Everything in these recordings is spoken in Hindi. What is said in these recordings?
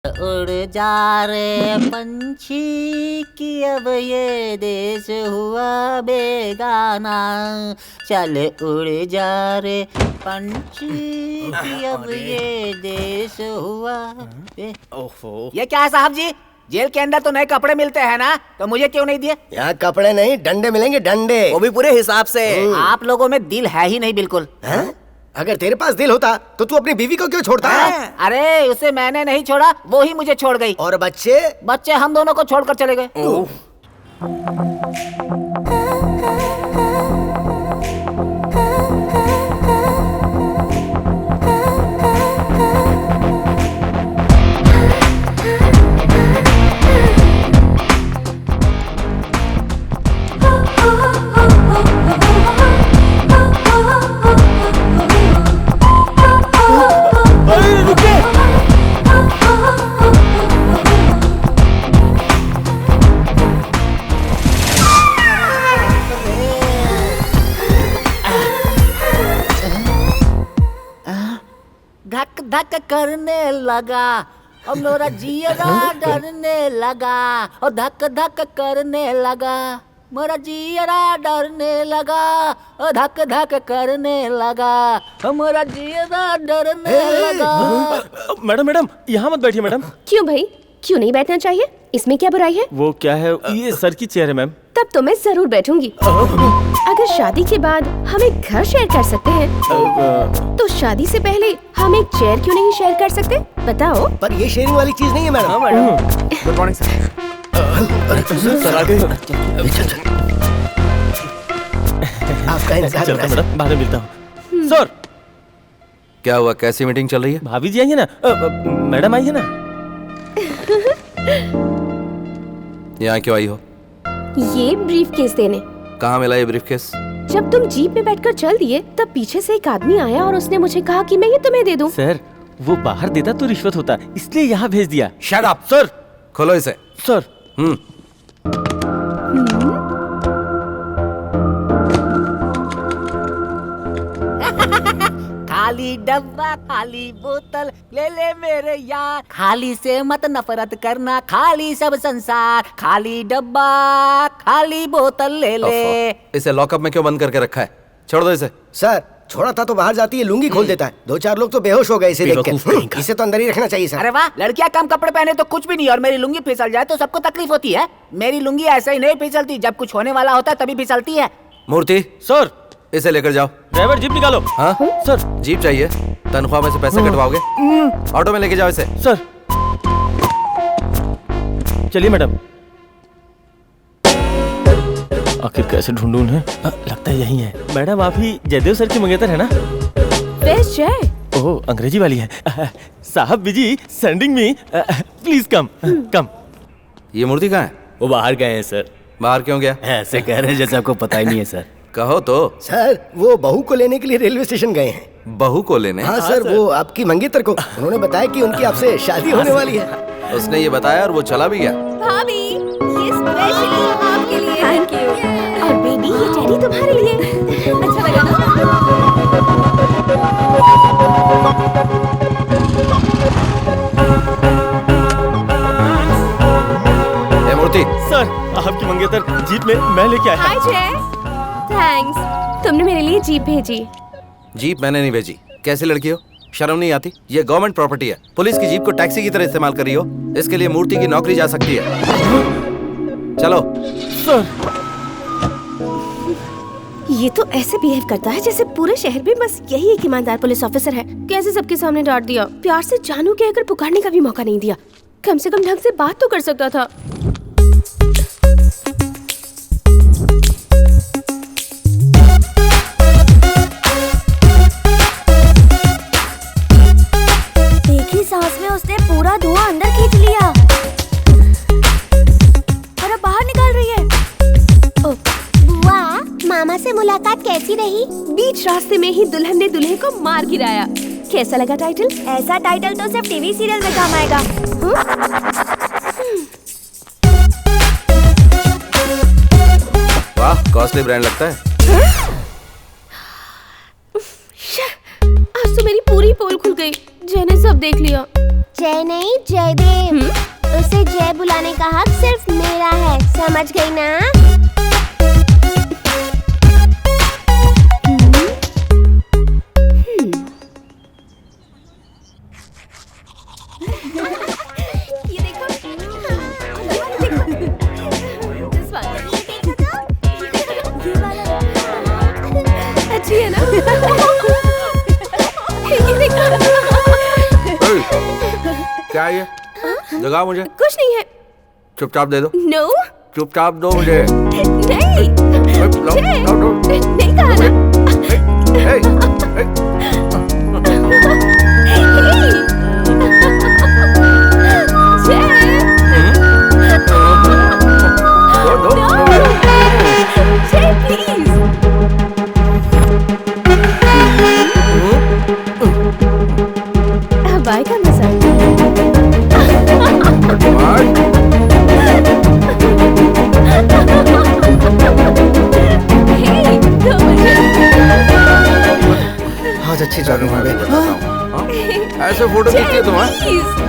उड़ जा रे पंछी कि अब ये देश हुआ बेगाना, चल उड़ जा रे पंछी कि अब ये देश हुआ ओहो, ये क्या है साहब जी? जेल के अंदर तो नए कपड़े मिलते हैं ना, तो मुझे क्यों नहीं दिए? यहाँ कपड़े नहीं डंडे मिलेंगे, डंडे। वो भी पूरे हिसाब से। आप लोगों में दिल है ही नहीं बिल्कुल। हैं? अगर तेरे पास दिल होता तो तू अपनी बीवी को क्यों छोड़ता? अरे उसे मैंने नहीं छोड़ा, वो ही मुझे छोड़ गई। और बच्चे? बच्चे हम दोनों को छोड़कर चले गए। धक धक करने लगा और मेरा जियरा डरने लगा, और धक धक करने लगा मेरा जियरा डरने लगा, और धक धक करने लगा मेरा जियरा डरने लगा। मैडम यहाँ मत बैठिए मैडम। क्यों भाई, क्यों नहीं बैठना चाहिए? इसमें क्या बुराई है? वो क्या है, ये सर की चेयर है मैम। तब तो मैं जरूर बैठूंगी। अगर शादी के बाद हम एक घर शेयर कर सकते हैं, तो शादी से पहले हम एक चेयर क्यों नहीं शेयर कर सकते? बताओ। पर ये शेयरिंग वाली चीज नहीं है मैडम। हाँ madam. Good morning sir. Sir आ गए। आपका इंतजार चलता मैडम, बाद में मिलता हूँ। सर क्या हुआ, कैसी मीटिंग चल रही है? भाभी जी आई है ना, मैडम आई है ना। यहाँ क्यों आई हो? ये ब्रीफ केस देने। कहाँ मिला ये ब्रीफकेस? जब तुम जीप में बैठकर चल दिए, तब पीछे से एक आदमी आया और उसने मुझे कहा कि मैं ये तुम्हें दे दूं। सर वो बाहर देता तो रिश्वत होता, इसलिए यहाँ भेज दिया। Shut up sir. खोलो इसे। सर। खाली डब्बा खाली बोतल ले ले मेरे यार, खाली से मत नफरत करना, खाली सब संसार, खाली डब्बा खाली बोतल ले ले। इसे लॉकअप में क्यों बंद करके रखा है? छोड़ दो इसे। सर छोड़ा था तो बाहर जाती है लुंगी खोल देता है। 2-4 लोग तो बेहोश हो गए इसे देख के। इसे तो अंदर ही रखना चाहिए सर। अरे वाह, लड़कियां कम कपड़े पहने तो कुछ भी नहीं, और मेरी लुंगी फिसल जाए तो सबको तकलीफ होती है। मेरी लुंगी ऐसे ही नहीं फिसलती, जब कुछ होने वाला होता है तभी फिसलती है। मूर्ति सर इसे लेकर जाओ। ड्राइवर जीप निकालो। हाँ सर। जीप चाहिए? तनख्वाह में से पैसे कटवाओगे? ऑटो में लेके जाओ इसे। सर चलिए मैडम। आखिर कैसे ढूंढूं उन्हें? लगता है यही है। मैडम आप ही जयदेव सर की मंगेतर है ना? Where's Jay? ओह अंग्रेजी वाली है। साहब busy sending me, please come come. ये मूर्ति कहाँ है? वो बाहर गए हैं सर। बाहर क्यों गया? ऐसे कह रहे हैं जैसे आपको पता ही नहीं है सर। कहो तो। सर वो बहू को लेने के लिए रेलवे स्टेशन गए हैं। बहू को लेने? हाँ सर, वो आपकी मंगेतर को। उन्होंने बताया कि उनकी आपसे शादी होने वाली है। उसने ये बताया और वो चला भी गया। भाभी ये स्पेशली आपके लिए। Thank you. और बेबी ये टेडी तुम्हारे लिए। अच्छा लगा ना? ए मूर्ति। सर आपकी मंगेतर जीप में मैं लेके आया। हाय जय। थैंक्स, तुमने मेरे लिए जीप भेजी। जीप मैंने नहीं भेजी। कैसी लड़की हो, शर्म नहीं आती? ये गवर्नमेंट प्रॉपर्टी है। पुलिस की जीप को टैक्सी की तरह इस्तेमाल कर रही हो। इसके लिए मूर्ति की नौकरी जा सकती है। चलो। सर ये तो ऐसे बिहेव करता है जैसे पूरे शहर में बस यही एक ईमानदार पुलिस ऑफिसर है। कैसे सबके सामने डांट दिया। प्यार से जानू के अगर पुकारने का भी मौका नहीं दिया। कम से कम ढंग से बात तो कर सकता था। एक ही सांस में उसने पूरा धुआं अंदर खींच लिया और अब बाहर निकाल रही है। बुआ, मामा से मुलाकात कैसी रही? बीच रास्ते में ही दुल्हन ने दूल्हे को मार गिराया। कैसा लगा टाइटल? ऐसा टाइटल तो सिर्फ टीवी सीरियल में काम आएगा। वाह, कॉस्टली ब्रांड लगता है। आज तो मेरी पूरी पोल खुल गई। जय ने सब देख लिया। जय नहीं जयदेव। उसे जय बुलाने का हक सिर्फ मेरा है, समझ गई ना? ये देखो, अच्छी है ना? ये देखो। क्या है ये? जगा मुझे। कुछ नहीं है। चुपचाप दे दो। नो। चुपचाप दो मुझे। नहीं। लो, लो। नहीं कहा ना। हे, हे। दो, दो। जय प्लीज। बाय का मजा। आज अच्छी जॉगिंग हो गई। ऐसे फोटो खींचती है तुम?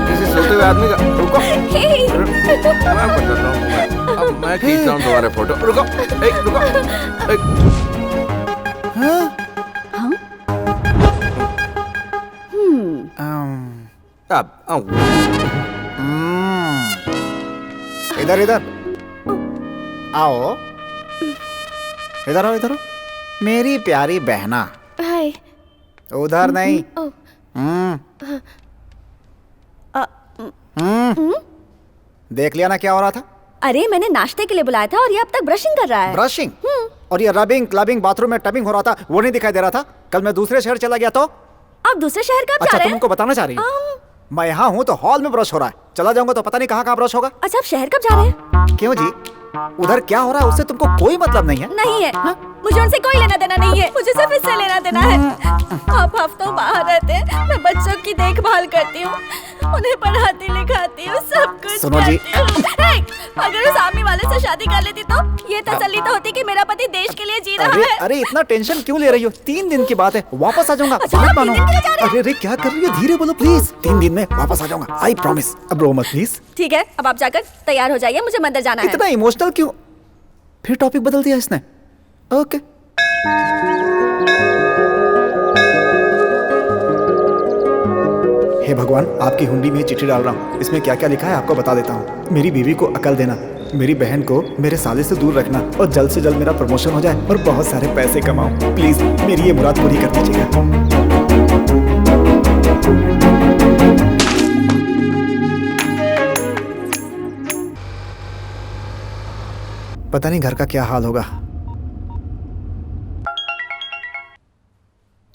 किसी सोते हुए आदमी का? रुको, मैं बताता हूँ। अब मैं खींचता हूँ तुम्हारे फोटो। रुको, रुको। अब आओ। इधर इधर आओ, इधर आओ, इधर आओ। मेरी प्यारी बहना, हाय। उधर नहीं। ओ। देख लिया ना क्या हो रहा था? अरे मैंने नाश्ते के लिए बुलाया था और ये अब तक ब्रशिंग कर रहा है। ब्रशिंग और ये रबिंग क्लबिंग बाथरूम में टबिंग हो रहा था, वो नहीं दिखाई दे रहा था? कल मैं दूसरे शहर चला गया तो? आप दूसरे शहर कब जा अच्छा रहे तुम हैं? उनको बताना चाह रही हो? मैं यहाँ हूँ तो हॉल में ब्रश हो रहा है, चला जाऊंगा तो पता नहीं कहाँ कहाँ ब्रश होगा। अच्छा आप शहर कब जा रहे हैं? क्यों जी, उधर क्या हो रहा है उससे तुमको कोई मतलब नहीं है? नहीं है। मुझे उनसे कोई लेना देना नहीं है, मुझे सिर्फ इससे लेना देना है। आप हफ्तों बाहर रहते हैं, मैं बच्चों की देखभाल करती हूँ, उन्हें पढ़ाती लिखाती हूँ, सब कुछ सुनो जी। करती हूँ। हे, अगर उस आर्मी वाले से शादी कर लेती तो ये तसल्ली तो होती कि मेरा पति देश के लिए जी रहा अरे है। अरे इतना टेंशन क्यों ले रही हो? 3 दिन की बात है, वापस आ जाऊंगा। अच्छा, बात आप 3 मानो। दिन के लिए जा रहे हैं? अरे अरे क्या कर रही हो? धीरे बोलो प्लीज। 3 दिन में वापस आ जाऊंगा, आई प्रॉमिस। अब रो मत प्लीज। ठीक है, अब आप जाकर तैयार हो जाइए, मुझे मंदिर जाना है। इतना इमोशनल क्यों? फिर टॉपिक बदल दिया इसने। ओके। हे भगवान, आपकी हुंडी में चिट्ठी डाल रहा हूँ, इसमें क्या क्या लिखा है आपको बता देता हूँ। मेरी बीवी को अकल देना, मेरी बहन को मेरे साले से दूर रखना और जल्द से जल्द मेरा प्रमोशन हो जाए और बहुत सारे पैसे कमाऊं। प्लीज मेरी ये मुराद पूरी कर दीजिएगा। पता नहीं घर का क्या हाल होगा।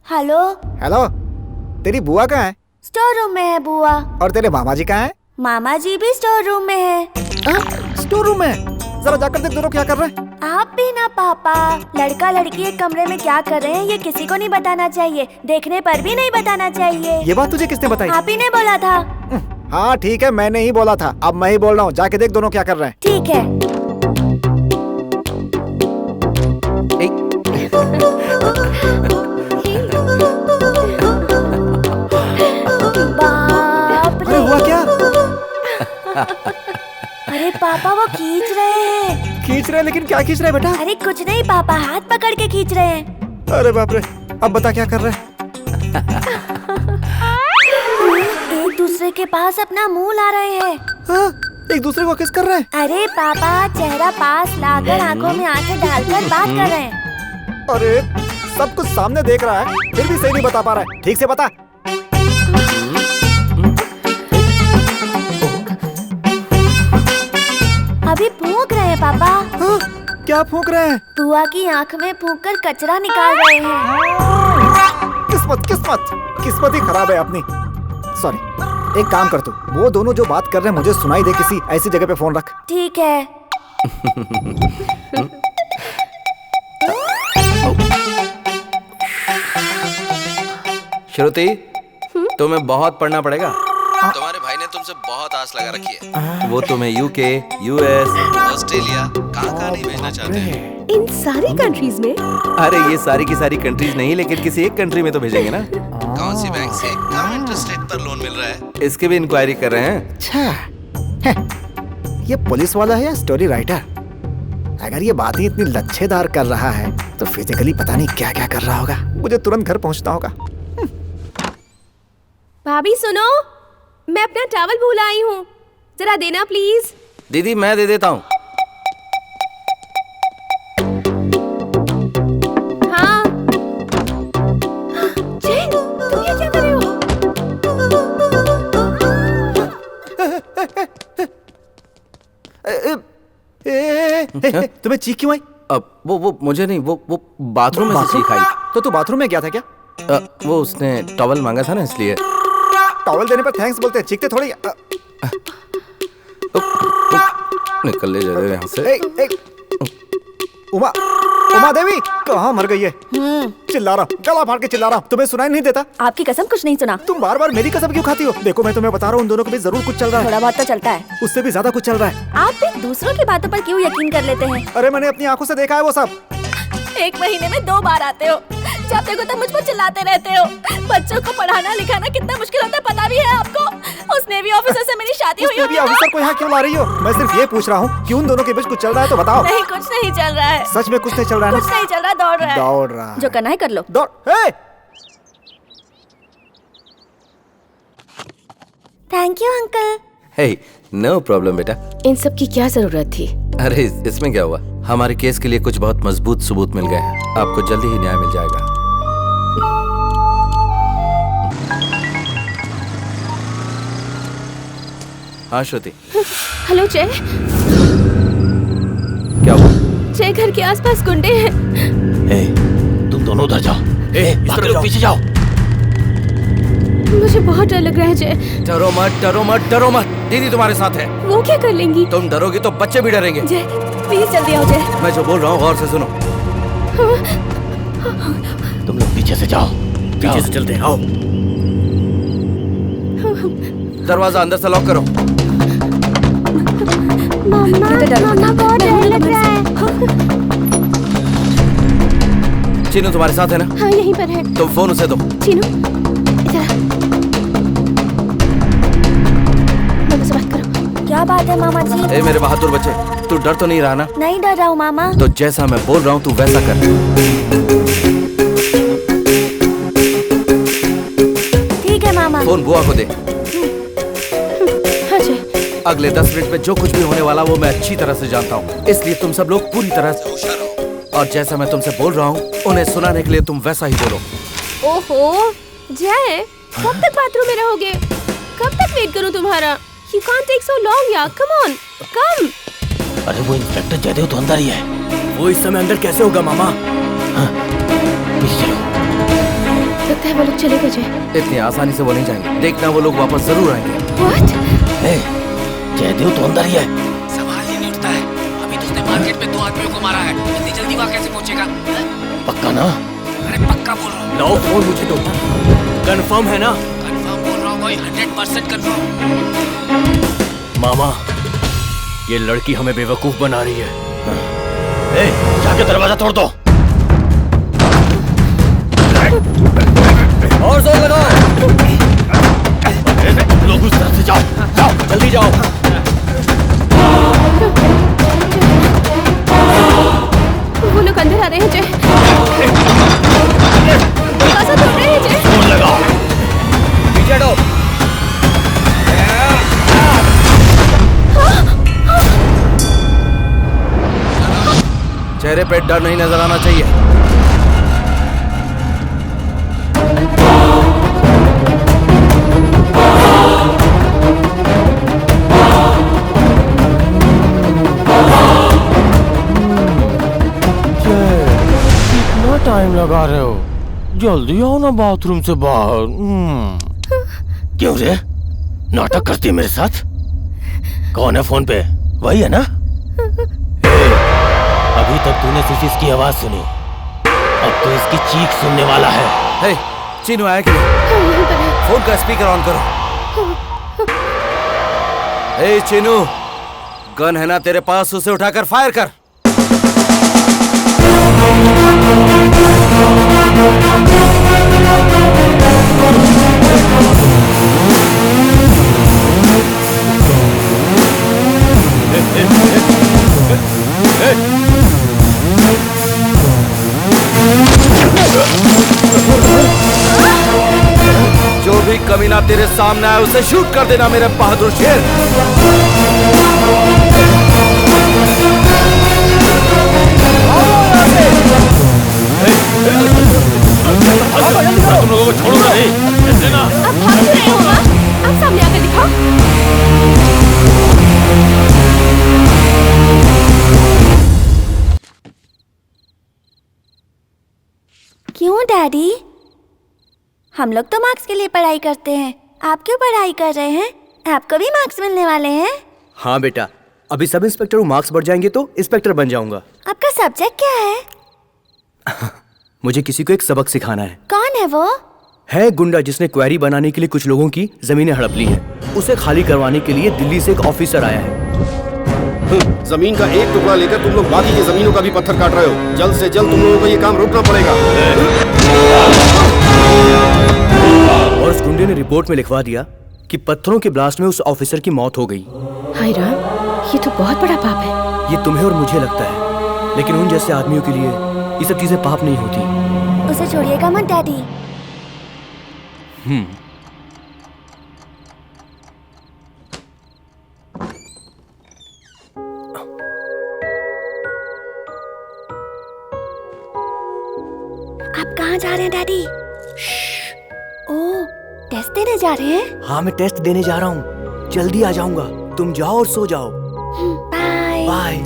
हेलो। हेलो, तेरी बुआ कहाँ है? स्टोर रूम में है बुआ। और तेरे मामा जी कहाँ है? मामा जी भी स्टोर रूम में है। स्टोर रूम में? जरा जाकर देख दोनों क्या कर रहे हैं। आप भी ना पापा, लड़का लड़की एक कमरे में क्या कर रहे हैं ये किसी को नहीं बताना चाहिए, देखने पर भी नहीं बताना चाहिए। ये बात तुझे किसने बताई? आप ही ने बोला था। हाँ ठीक है, मैंने ही बोला था, अब मैं ही बोल रहा हूँ, जाके देख दोनों क्या कर रहे हैं। ठीक है। बाप रे। अरे हुआ क्या? अरे पापा वो खींच रहे हैं। खींच रहे हैं, लेकिन क्या खींच रहे हैं बेटा? अरे कुछ नहीं पापा, हाथ पकड़ के खींच रहे हैं। अरे बाप रे, अब बता क्या कर रहे हैं? एक दूसरे के पास अपना मुंह ला रहे हैं। हाँ, एक दूसरे को किस कर रहे हैं? अरे पापा चेहरा पास लाकर आंखों में आंखें डालकर बात कर रहे हैं। अरे सब कुछ सामने देख रहा है, फिर भी सही नहीं बता पा रहा है। ठीक से बता। अभी फूंक रहे हैं पापा। हाँ, क्या फूंक रहे हैं? बुआ की आंख में फूंक कर कचरा निकाल रहे हैं। किस्मत किस्मत किस्मत ही खराब है अपनी। सॉरी, एक काम कर तू, वो दोनों जो बात कर रहे हैं मुझे सुनाई दे किसी ऐसी जगह पे फोन रख। ठीक है। श्रुति, तुम्हें बहुत पढ़ना पड़ेगा। तुम्हारे भाई ने तुमसे बहुत आस लगा रखी है। वो तुम्हें यूके, यूएस, ऑस्ट्रेलिया कहाँ नहीं भेजना चाहते हैं। इन सारी कंट्रीज में? अरे ये सारी की सारी कंट्रीज नहीं, लेकिन किसी एक कंट्री में तो भेजेंगे ना। कौन सी बैंक से कम इंटरेस्ट रेट पर लोन मिल रहा है, इसकी भी इंक्वायरी कर रहे हैं। अच्छा, ये पुलिस वाला है या स्टोरी राइटर? अगर ये बातें इतनी लच्छेदार कर रहा है तो फिजिकली पता नहीं क्या क्या कर रहा होगा। मुझे तुरंत घर पहुंचना होगा। भाभी सुनो, मैं अपना टॉवल भूल आई हूँ, जरा देना प्लीज। दीदी मैं दे देता हूँ। हाँ जय, तुम ये क्या कर रहे हो? तुम्हें चीख क्यों आई? अब वो मुझे नहीं, वो बाथरूम में से चीख आई। तो तू बाथरूम में गया था क्या? वो उसने टॉवल मांगा था ना, इसलिए। टॉवल देने पर थैंक्स बोलते हैं, चीखते थोड़ी। निकल ले जा यहाँ से। उमा देवी कहाँ मर गई है? चिल्ला रहा, गला फाड़ के चिल्ला रहा, तुम्हें सुनाई नहीं देता? आपकी कसम कुछ नहीं सुना। तुम बार बार मेरी कसम क्यों खाती हो? देखो मैं तुम्हें बता रहा हूँ, उन दोनों के बीच जरूर कुछ चल रहा है। थोड़ा बहुत तो चलता है। उससे भी ज्यादा कुछ चल रहा है। आप भी दूसरों की बातों पर क्यों यकीन कर लेते हैं? अरे मैंने अपनी आंखों से देखा है वो सब। 1 महीने में 2 बार आते हो, जब देखो तब मुझ पर चिल्लाते रहते हो। बच्चों को पढ़ाना लिखाना कितना मुश्किल होता है पता भी है आपको? उस नेवी ऑफिसर से मेरी शादी हुई होगी। ऑफिसर को यहाँ क्यों ला रही हो? मैं सिर्फ ये पूछ रहा हूँ कि उन दोनों के बीच कुछ चल रहा है तो बताओ। नहीं, कुछ नहीं चल रहा है। सच में कुछ नहीं चल रहा है? कुछ नहीं चल रहा, दौड़ रहा है। दौड़ रहा है। जो करना है कर लो। दौड़। Thank you uncle. Hey, no problem बेटा। इन सब की क्या जरूरत थी? अरे इसमें क्या हुआ, हमारे केस के लिए कुछ बहुत मजबूत सबूत मिल गए हैं। आपको जल्दी ही न्याय मिल जाएगा। हाँ श्रुति। हेलो जय। क्या हुआ? जय घर के आसपास गुंडे हैं। तुम दोनों उधर जाओ। बाकी लोग पीछे जाओ। मुझे बहुत डर लग रहा है जय। डरो मत, डरो मत, डरो मत। दीदी तुम्हारे साथ है। वो क्या कर लेंगी? तुम डरोगी तो बच्चे भी डरेंगे। जय प्लीज जल्दी आओ जय। मैं जो बोल रहा हूँ गौर से सुनो। तुम लोग पीछे से जाओ, पीछे से चलते हैं, आओ। दरवाजा अंदर से लॉक करो। मम्मा बहुत डर लग रहा है। चीनू तुम्हारे साथ है ना? हाँ यहीं पर है। तुम फोन उसे दो। चीनू इधर आ। मम्मा से बात करो। क्या बात है मामा जी? ए मेरे बहादुर बच्चे, तू डर तो नहीं रहा ना? नहीं डर रहा हूँ मामा। तो जैसा मैं बोल रहा हूँ तू वैसा कर। ठीक है मामा। फोन बुआ को दे। हाँ जय। अगले 10 मिनट में जो कुछ भी होने वाला वो मैं अच्छी तरह से जानता हूँ, इसलिए तुम सब लोग पूरी तरह से होशियार रहो। और जैसा मैं तुमसे बोल रहा हूँ उन्हें सुनाने के लिए तुम वैसा ही बोलो। ओहो जय, कब तक बाथरूम में रहोगे? कब तक वेट करूं तुम्हारा? You can't take so long यार, come on, come। अरे वो इंस्पेक्टर जयदेव तो अंदर ही है। वो इस समय अंदर कैसे होगा मामा? हाँ, पीछे चलो। लगता है वो लोग चले गए जय। इतनी आसानी से वो नहीं जाएंगे, देखना वो लोग वापस जरूर आएंगे। What? जयदेव तो अंदर ही है। सवाल ही नहीं उठता है। अभी तो उसने मार्केट में 2 आदमियों को मारा है, इतनी जल्दी वहाँ कैसे पहुँचेगा? पक्का ना? अरे पक्का बोल रहा हूँ। लाओ फोन मुझे दो। कंफर्म है ना? कंफर्म बोल रहा हूँ भाई, 100% कंफर्म। मामा, ये लड़की हमें बेवकूफ बना रही है। जाके दरवाजा तोड़ दो। और जोर लगाओ। लोग उस तरफ से जाओ, जाओ जल्दी जाओ। वो लोग अंदर आ रहे हैं जय। दरवाजा तोड़ रहे हैं जय। फोन लगाओ। पीछे हटो। चेहरे पे डर नहीं नजर आना चाहिए। कितना टाइम लगा रहे हो? जल्दी आओ ना बाथरूम से बाहर। क्यों रे, नाटक करती है मेरे साथ? कौन है फोन पे? वही है ना? अभी तक तूने सिर्फ इसकी आवाज सुनी, अब तो इसकी चीख सुनने वाला है। हे, चीनू आया कि नहीं? फोन का स्पीकर ऑन करो। हे चीनू, गन है ना तेरे पास? उसे उठाकर फायर कर। कमीना तेरे सामने आए उसे शूट कर देना मेरे बहादुर शेर। तुम लोगों को छोड़ूंगा नहीं। अब भाग क्यों रहे हो माँ? आप सामने आकर दिखाओ। क्यों डैडी? हम लोग तो मार्क्स के लिए पढ़ाई करते हैं, आप क्यों पढ़ाई कर रहे हैं? आपको भी मार्क्स मिलने वाले हैं। हाँ बेटा, अभी सब इंस्पेक्टर मार्क्स बढ़ जाएंगे तो इंस्पेक्टर बन जाऊंगा। आपका सब्जेक्ट क्या है? मुझे किसी को एक सबक सिखाना है। कौन है वो? है गुंडा जिसने क्वेरी बनाने के लिए कुछ लोगों की जमीनें हड़प ली हैं। उसे खाली करवाने के लिए दिल्ली से एक ऑफिसर आया है। जमीन का एक टुकड़ा लेकर तुम लोग बाकी की जमीनों का भी पत्थर काट रहे हो। जल्द से जल्द तुम लोगों को ये काम रोकना पड़ेगा। और उस गुंडे ने रिपोर्ट में लिखवा दिया कि पत्थरों के ब्लास्ट में उस ऑफिसर की मौत हो गई। हाय राम, ये तो बहुत बड़ा पाप है। ये तुम्हें और मुझे लगता है, लेकिन उन जैसे आदमियों के लिए ये सब चीजें पाप नहीं होती। उसे छोड़िएगा मत डैडी। आप कहाँ जा रहे हैं डैडी? ओह, टेस्ट देने जा रहे हैं? हाँ, मैं टेस्ट देने जा रहा हूँ। जल्दी आ जाऊंगा। तुम जाओ और सो जाओ। Bye bye.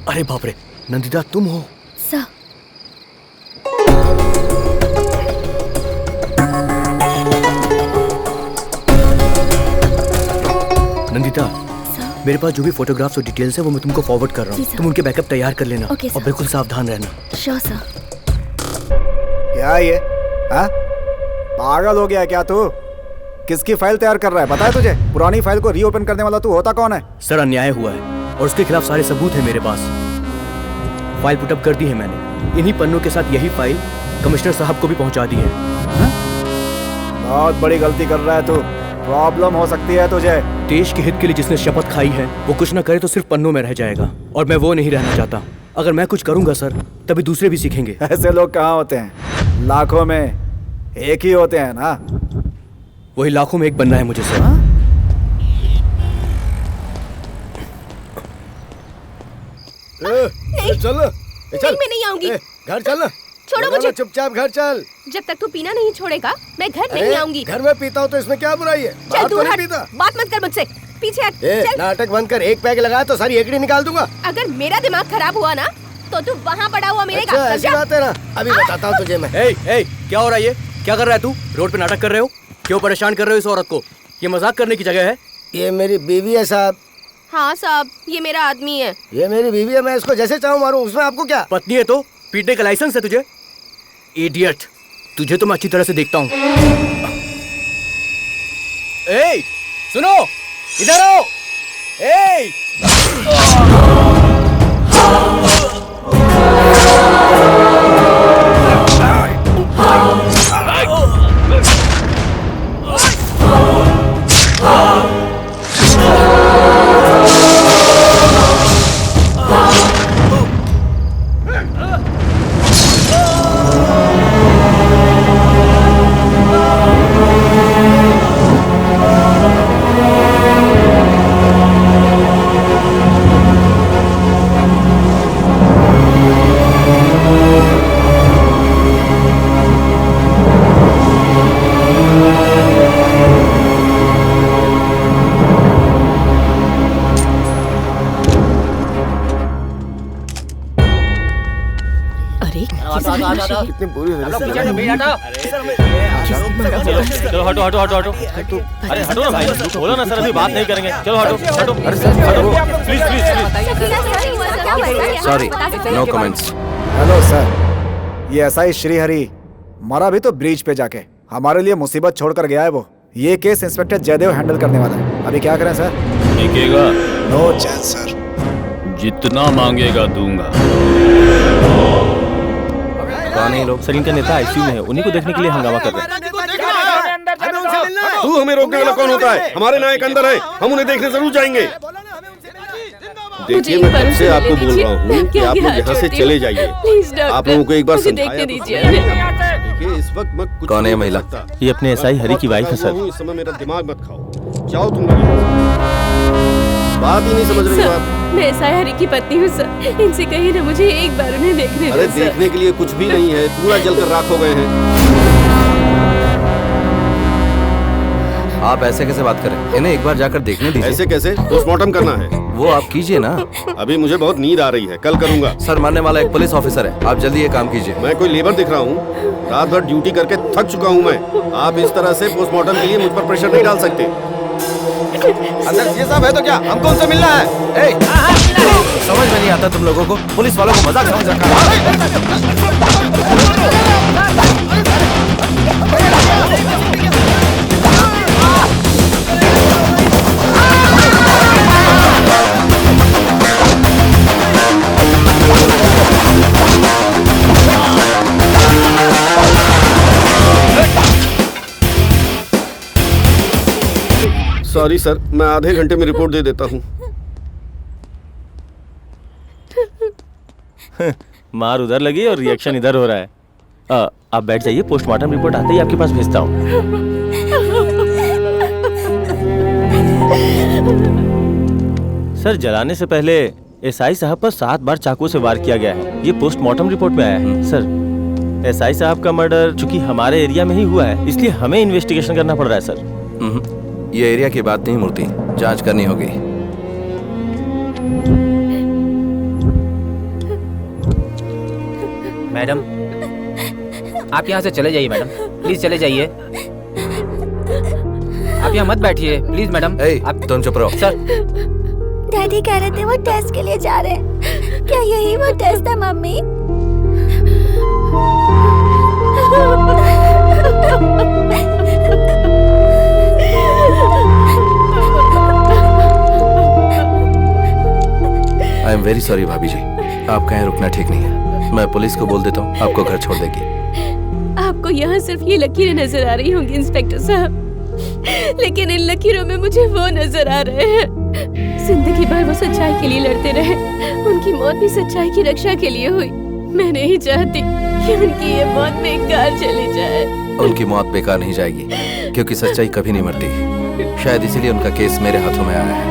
अरे बाप रे, नंदिता तुम हो? सर, नंदिता, मेरे पास जो भी फोटोग्राफ्स और डिटेल्स है वो मैं तुमको फॉरवर्ड कर रहा हूँ। तुम उनके बैकअप तैयार कर लेना। ओके, और बिल्कुल सावधान रहना। Sure sir. क्या ये? हाँ? पागल हो गया क्या तू? किसकी फाइल तैयार कर रहा है? पता है तुझे? पुरानी फाइल को रीओपन करने वाला तू होता कौन है? सर, अन्याय हुआ है और उसके खिलाफ सारे सबूत है मेरे पास। फाइल पुटअप कर दी है मैंने। इन्हीं पन्नों के साथ यही फाइल कमिश्नर साहब को भी पहुंचा दी है। बहुत बड़ी गलती कर रहा है तू। प्रॉब्लम हो सकती है तुझे। देश के हित के लिए जिसने शपथ खाई है वो कुछ न करे तो सिर्फ पन्नों में रह जाएगा, और मैं वो नहीं रहना चाहता। अगर मैं कुछ करूंगा सर, तभी दूसरे भी सीखेंगे। ऐसे लोग कहाँ होते हैं? लाखों में एक ही होते हैं ना। वही लाखों में एक बनना है मुझे सर। चल नहीं, मैं नहीं आऊंगी। घर चल। छोड़ो मुझे। चुपचाप घर चल। जब तक तू पीना नहीं छोड़ेगा मैं घर नहीं आऊंगी। घर में पीता हूँ तो इसमें क्या बुराई है? चल दूर हट, पीता। बात मत कर मुझसे। पीछे हट। चल। नाटक बंद कर। एक पैक लगाया तो सारी एकड़ी निकाल दूंगा। अगर मेरा दिमाग खराब हुआ ना तो तू वहाँ पड़ा हुआ मिलेगा। अच्छा, ऐसी बात है ना। अभी बताता हूँ तुझे मैं। क्या हो रहा है ये? क्या कर रहा है तू? रोड पे नाटक कर रहे हो? क्यों परेशान कर रहे हो इस औरत को? ये मजाक करने की जगह है। ये मेरी बीवी है साहब। हाँ साहब, ये मेरा आदमी है। ये मेरी बीवी है, मैं इसको जैसे चाहूँ मारूं। उसमें आपको क्या? पत्नी है तो पीटने का लाइसेंस है तुझे? इडियट, तुझे तो मैं अच्छी तरह से देखता हूँ। सुनो, इधर आओ। कितनी बुरी चलो हटो हटो हटो हटो। अरे हटो ना भाई, बोलो ना सर, अभी बात नहीं करेंगे। चलो हटो हटो please please please. Sorry, no comments. Hello sir, ये एसआई श्रीहरि मरा भी तो ब्रिज पे जाके। हमारे लिए मुसीबत छोड़कर गया है वो। ये केस इंस्पेक्टर जयदेव हैंडल करने वाला है। अभी क्या करें सर? बिकेगा? No chance sir. जितना मांगेगा दूंगा। कौन है ये लोग? सर इनका नेता आईसीयू में है, उन्हीं को देखने के लिए हंगामा कर रहे हैं। तू हमें रोकने वाला कौन होता है? हमारे नायक अंदर है, हम उन्हें देखने जरूर जाएंगे। देखिए, मैं कब से आपको बोल रहा हूँ कि आप लोग यहाँ से चले जाइए। आप लोगों को एक बार समझाया देखिए, इस वक्त मैं कुछ कौन है ये महिला? ये अपने एसआई हरी की वाइफ है सर। इस समय मेरा दिमाग मत खाओ, जाओ तुम लोग। बात ही नहीं समझ रही हो आप। मैं एसआई हरी की पत्नी हूँ सर। इनसे कहिए ना मुझे एक बार उन्हें देखने दो। अरे देखने के लिए कुछ भी नहीं है, पूरा जलकर राख हो गए हैं। आप ऐसे कैसे बात करें? इन्हें एक बार जाकर देखने दीजिए। ऐसे कैसे? पोस्टमार्टम करना है। वो आप कीजिए ना। अभी मुझे बहुत नींद आ रही है, कल करूंगा। सर, मरने वाला एक पुलिस ऑफिसर है, आप जल्दी ये काम कीजिए। मैं कोई लेबर दिख रहा हूँ? रात भर ड्यूटी करके थक चुका हूँ मैं। आप इस तरह से पोस्टमार्टम के लिए मुझ पर प्रेशर नहीं डाल सकते। अंदर ये सब है तो क्या हमको उनसे मिलना है? समझ में नहीं आता तुम लोगों को? पुलिस वालों को मजाक समझ रखा है। सॉरी सर, मैं आधे घंटे में रिपोर्ट दे देता हूँ। मार उधर लगी और रिएक्शन इधर हो रहा है। आप बैठ जाइए, पोस्टमार्टम रिपोर्ट आते ही आपके पास भेजता हूँ। सर, जलाने से पहले एसआई साहब पर 7 बार चाकू से वार किया गया है। ये पोस्टमार्टम रिपोर्ट में आया है। सर, एसआई साहब का मर्डर चूंकि हमारे एरिया में ही हुआ है, इसलिए हमें इन्वेस्टिगेशन करना पड़ रहा है सर। ये एरिया की बात नहीं मूर्ति, जांच करनी होगी। मैडम, आप यहाँ से चले जाइए मैडम, प्लीज चले जाइए। आप यहाँ मत बैठिए प्लीज मैडम। आप तुम चुप रहो। सर, डैडी कह रहे थे वो टेस्ट के लिए जा रहे हैं। क्या यही वो टेस्ट है mummy? I am very sorry भाभी जी, आपका यहाँ रुकना ठीक नहीं है। मैं पुलिस को बोल देता हूँ, आपको घर छोड़ देगी। आपको यहाँ सिर्फ ये लकीरें नजर आ रही होंगी इंस्पेक्टर साहब, लेकिन इन लकीरों में मुझे वो नजर आ रहे हैं। जिंदगी भर वो सच्चाई के लिए लड़ते रहे, उनकी मौत भी सच्चाई की रक्षा के लिए हुई। मैं नहीं चाहती कि उनकी ये मौत बेकार चली जाए। उनकी मौत बेकार नहीं जाएगी, क्योंकि सच्चाई कभी नहीं मरती। शायद इसीलिए उनका केस मेरे हाथों में आया है।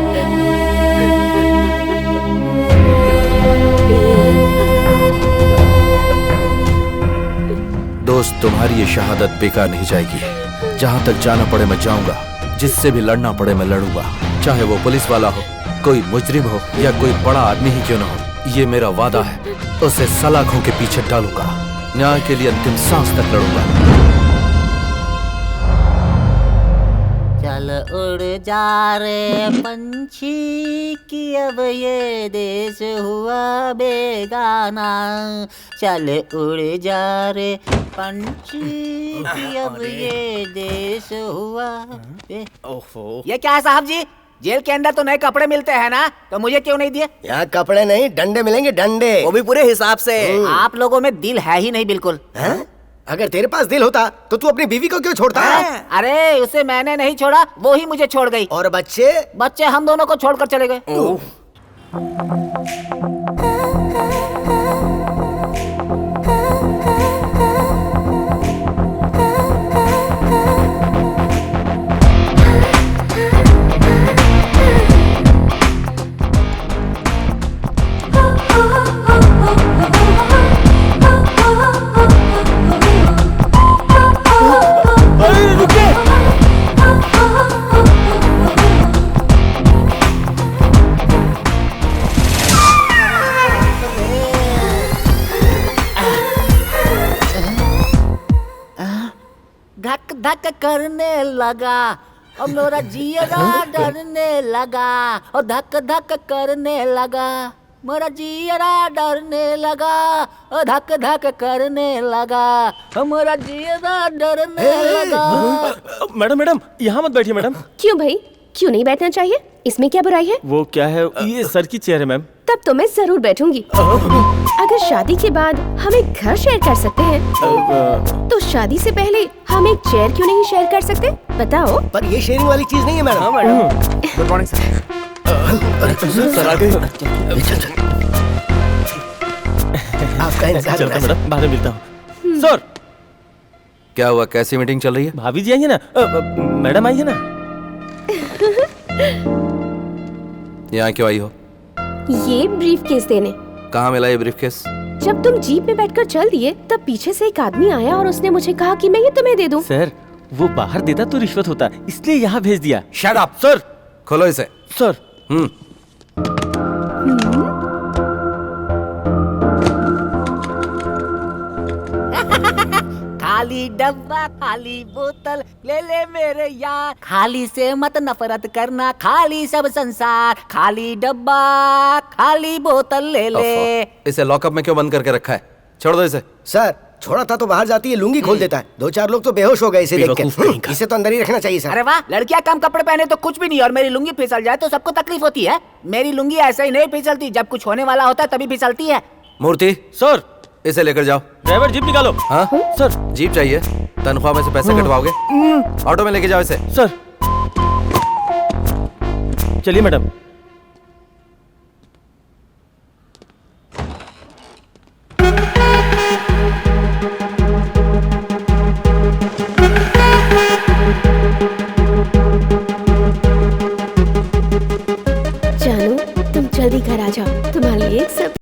दोस्त, तुम्हारी ये शहादत बेकार नहीं जाएगी। जहां तक जाना पड़े मैं जाऊंगा, जिससे भी लड़ना पड़े मैं लड़ूंगा, चाहे वो पुलिस वाला हो, कोई मुजरिम हो या कोई बड़ा आदमी ही क्यों ना हो। ये मेरा वादा है, उसे सलाखों के पीछे डालूंगा, न्याय के लिए अंतिम सांस तक लड़ूंगा। चल उड़ जा रे पंछी कि अब ये देश हुआ बेगाना। चल उड़ जा रे पंछी कि अब ये देश हुआ ओहो, ये क्या है साहब जी? जेल के अंदर तो नए कपड़े मिलते हैं ना, तो मुझे क्यों नहीं दिए? यहाँ कपड़े नहीं, डंडे मिलेंगे, डंडे। वो भी पूरे हिसाब से। आप लोगों में दिल है ही नहीं बिल्कुल। अगर तेरे पास दिल होता तो तू अपनी बीवी को क्यों छोड़ता? अरे उसे मैंने नहीं छोड़ा, वो ही मुझे छोड़ गई। और बच्चे? बच्चे हम दोनों को छोड़कर चले गए। धक धक करने लगा और मेरा जियरा डरने लगा और धक धक करने लगा। मेरा जियरा डरने लगा, ओ धक धक करने लगा, ओ मेरा जियरा डरने लगा। मैडम मैडम यहाँ मत बैठिए मैडम। क्यों भाई, क्यों नहीं बैठना चाहिए? इसमें क्या बुराई है? वो क्या है, ये सर की चेयर है मैम। तब तो मैं जरूर बैठूंगी। अगर शादी के बाद हम एक घर शेयर कर सकते हैं तो शादी से पहले हम एक चेयर क्यों नहीं शेयर कर सकते? बताओ। पर ये शेयरिंग वाली चीज नहीं है मैडम। हाँ madam. Good morning sir. Sir आ गए। आपका इंतजार चलता मैडम, बाद में मिलता हूँ। सर क्या हुआ, कैसी मीटिंग चल रही है? भाभी जी आई है ना, मैडम आई है ना। यहाँ क्यों आई हो? ये ब्रीफ केस देने। कहाँ मिला ये ब्रीफकेस? जब तुम जीप में बैठकर चल दिए तब पीछे से एक आदमी आया और उसने मुझे कहा कि मैं ये तुम्हें दे दूं। सर वो बाहर देता तो रिश्वत होता, इसलिए यहाँ भेज दिया। शट अप सर, खोलो इसे। सर खाली डब्बा खाली बोतल ले ले मेरे यार, खाली से मत नफरत करना, खाली सब संसार, खाली डब्बा खाली बोतल ले ले। इसे लॉकअप में क्यों बंद करके रखा है? छोड़ दो इसे। सर छोड़ा था तो बाहर जाती है लुंगी खोल देता है। 2-4 लोग तो बेहोश हो गए इसे देख के। इसे तो अंदर ही रखना चाहिए सर। अरे वाह, लड़कियां कम कपड़े पहने तो कुछ भी नहीं और मेरी लुंगी फिसल जाए तो सबको तकलीफ होती है। मेरी लुंगी ऐसे ही नहीं फिसलती, जब कुछ होने वाला होता है तभी फिसलती है। मूर्ति सर इसे लेकर जाओ। ड्राइवर जीप निकालो। हाँ सर जीप चाहिए, तनख्वाह में से पैसे कटवाओगे? ऑटो में लेके जाओ इसे। सर चलिए मैडम। जानू तुम जल्दी घर आ जाओ, तुम्हारे लिए सब